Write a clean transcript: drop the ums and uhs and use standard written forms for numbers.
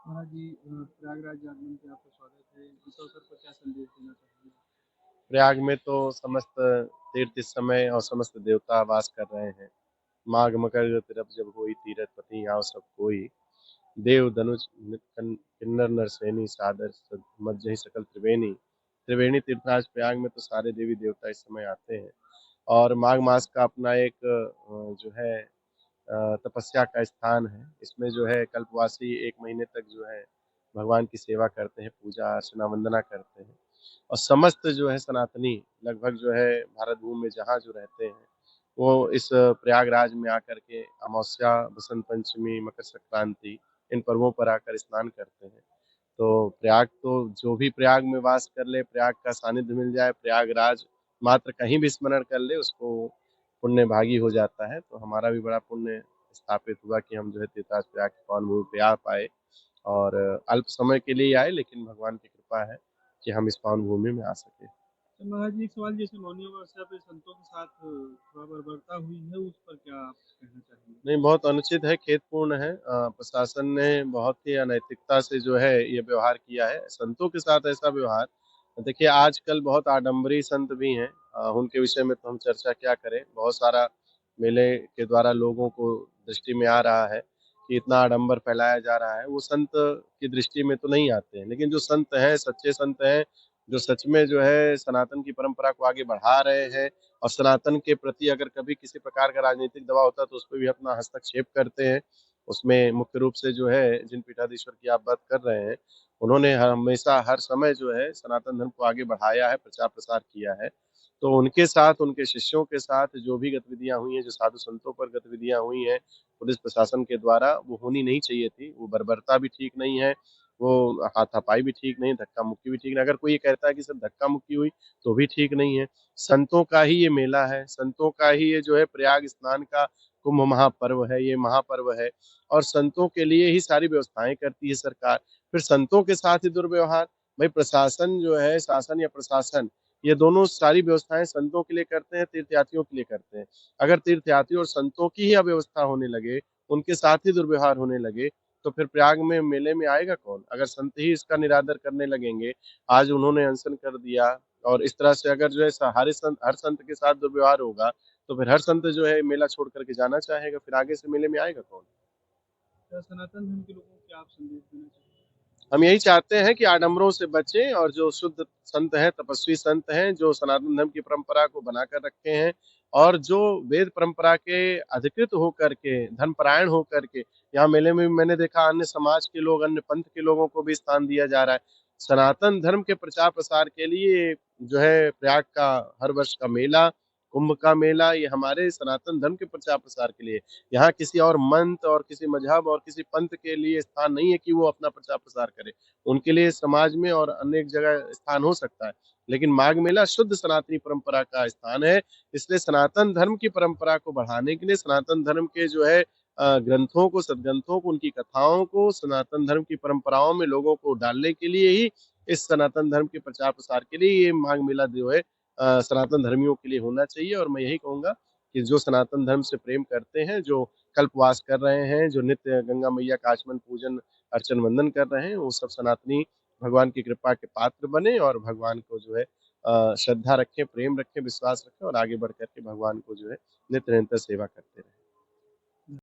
महाराज जी, प्रयागराज आगमन पे आपका स्वागत है। इस अवसर पर क्या संदेश देना चाहेंगे? प्रयाग में तो समस्त तीर्थ इस समय और समस्त देवता वास कर रहे हैं। माघ मकर तरफ जब होई तीरथ पति आओ सब कोई। देव धनुष किन्नर नरसैनी सादर मज्जहि सकल त्रिवेणी। त्रिवेणी तीर्थ आज प्रयाग में तो सारे देवी देवता इस समय आते हैं। और माघ मास का अपना एक जो है तपस्या का स्थान है। इसमें जो है कल्पवासी 1 महीने तक जो है भगवान की सेवा करते हैं, पूजा अर्चना वंदना करते हैं। और समस्त जो है सनातनी लगभग जो है भारत भूमि में जहाँ जो रहते हैं वो इस प्रयागराज में आकर के अमावस्या, बसंत पंचमी, मकर संक्रांति इन पर्वों पर आकर स्नान करते हैं। तो प्रयाग तो जो भी प्रयाग में वास कर ले, प्रयाग का सानिध्य मिल जाए, प्रयागराज मात्र कहीं भी स्मरण कर ले उसको पुण्य भागी हो जाता है। तो हमारा भी बड़ा पुण्य स्थापित हुआ कि हम जो है तीर्थराज प्रयाग की पावन भूमि पे आ पाए। और अल्प समय के लिए आए, लेकिन भगवान की कृपा है कि हम इस पावन भूमि में आ सके। तो महाराज जी, एक सवाल, जैसे मौनी अमावस्या पे संतों के साथ थोड़ा बर्बरता हुई है, उस पर क्या आप कहना चाहेंगे? नहीं, बहुत अनुचित है, खेदपूर्ण है। प्रशासन ने बहुत ही अनैतिकता से जो है ये व्यवहार किया है संतों के साथ। ऐसा व्यवहार देखिए, आजकल बहुत आडंबरी संत भी हैं। उनके विषय में तो हम चर्चा क्या करें। बहुत सारा मेले के द्वारा लोगों को दृष्टि में आ रहा है कि इतना आडंबर फैलाया जा रहा है। वो संत की दृष्टि में तो नहीं आते हैं, लेकिन जो संत हैं, सच्चे संत हैं, जो सच में जो है सनातन की परंपरा को आगे बढ़ा रहे हैं और सनातन के प्रति अगर कभी किसी प्रकार का राजनीतिक दबाव होता है तो उसपे भी अपना हस्तक्षेप करते हैं। उसमें मुख्य रूप से जो है जिन पीठाधीश्वर की आप बात कर रहे हैं, उन्होंने हमेशा हर समय जो है सनातन धर्म को आगे बढ़ाया है, प्रचार प्रसार किया है। तो उनके साथ, उनके शिष्यों के साथ जो भी गतिविधियां हुई हैं, जो साधु संतों पर गतिविधियां हुई हैं पुलिस प्रशासन के द्वारा, वो होनी नहीं चाहिए थी। वो बर्बरता भी ठीक नहीं है, वो हाथापाई भी ठीक नहीं, धक्का मुक्की भी ठीक नहीं। अगर कोई ये कहता है कि सिर्फ धक्का मुक्की हुई तो भी ठीक नहीं है। संतों का ही ये मेला है, संतों का ही ये जो है प्रयाग स्नान का कुंभ महापर्व है, ये महापर्व है। और संतों के लिए ही सारी व्यवस्थाएं करती है सरकार, फिर संतों के साथ ही दुर्व्यवहार। भाई, प्रशासन जो है, शासन या प्रशासन, ये दोनों सारी व्यवस्थाएं संतों के लिए करते हैं, तीर्थयात्रियों के लिए करते हैं। अगर तीर्थयात्री और संतों की ही अव्यवस्था होने लगे, उनके साथ ही दुर्व्यवहार होने लगे, तो फिर प्रयाग में मेले में आएगा कौन? अगर संत ही इसका निरादर करने लगेंगे, आज उन्होंने अनशन कर दिया, और इस तरह से अगर जो है हर संत के साथ दुर्व्यवहार होगा, तो फिर हर संत जो है मेला छोड़ करके जाना चाहेगा, फिर आगे से मेले में आएगा कौन? क्या सनातन धर्म के लोगों को क्या आप संदेश देना चाहेंगे? हम यही चाहते हैं कि आडंबरों से बचें, और जो शुद्ध संत हैं, तपस्वी संत हैं, जो सनातन धर्म की परंपरा को बनाकर रखे हैं, और जो वेद परंपरा के अधिकृत होकर के, धर्मपरायण होकर के, यहाँ मेले में भी मैंने देखा अन्य समाज के लोग, अन्य पंथ के लोगों को भी स्थान दिया जा रहा है। सनातन धर्म के प्रचार प्रसार के लिए जो है प्रयाग का हर वर्ष का मेला, कुंभ का मेला, ये हमारे सनातन धर्म के प्रचार प्रसार के लिए। यहाँ किसी और मंत और किसी मजहब और किसी पंथ के लिए स्थान नहीं है कि वो अपना प्रचार प्रसार करे। उनके लिए समाज में और अनेक जगह स्थान हो सकता है, लेकिन माघ मेला शुद्ध सनातनी परंपरा का स्थान है। इसलिए सनातन धर्म की परंपरा को बढ़ाने के लिए, सनातन धर्म के जो है ग्रंथों को, सदग्रंथों को, उनकी कथाओं को सनातन धर्म की परंपराओं में लोगों को डालने के लिए ही, इस सनातन धर्म के प्रचार प्रसार के लिए ये माघ मेला जो है सनातन धर्मियों के लिए होना चाहिए। और मैं यही कहूंगा कि जो सनातन धर्म से प्रेम करते हैं, जो कल्पवास कर रहे हैं, जो नित्य गंगा मैया का आचमन पूजन अर्चन वंदन कर रहे हैं, वो सब सनातनी भगवान की कृपा के पात्र बने और भगवान को जो है श्रद्धा रखें, प्रेम रखें, विश्वास रखें, और आगे बढ़ करके भगवान को जो है नित्य निरंतर सेवा करते रहें।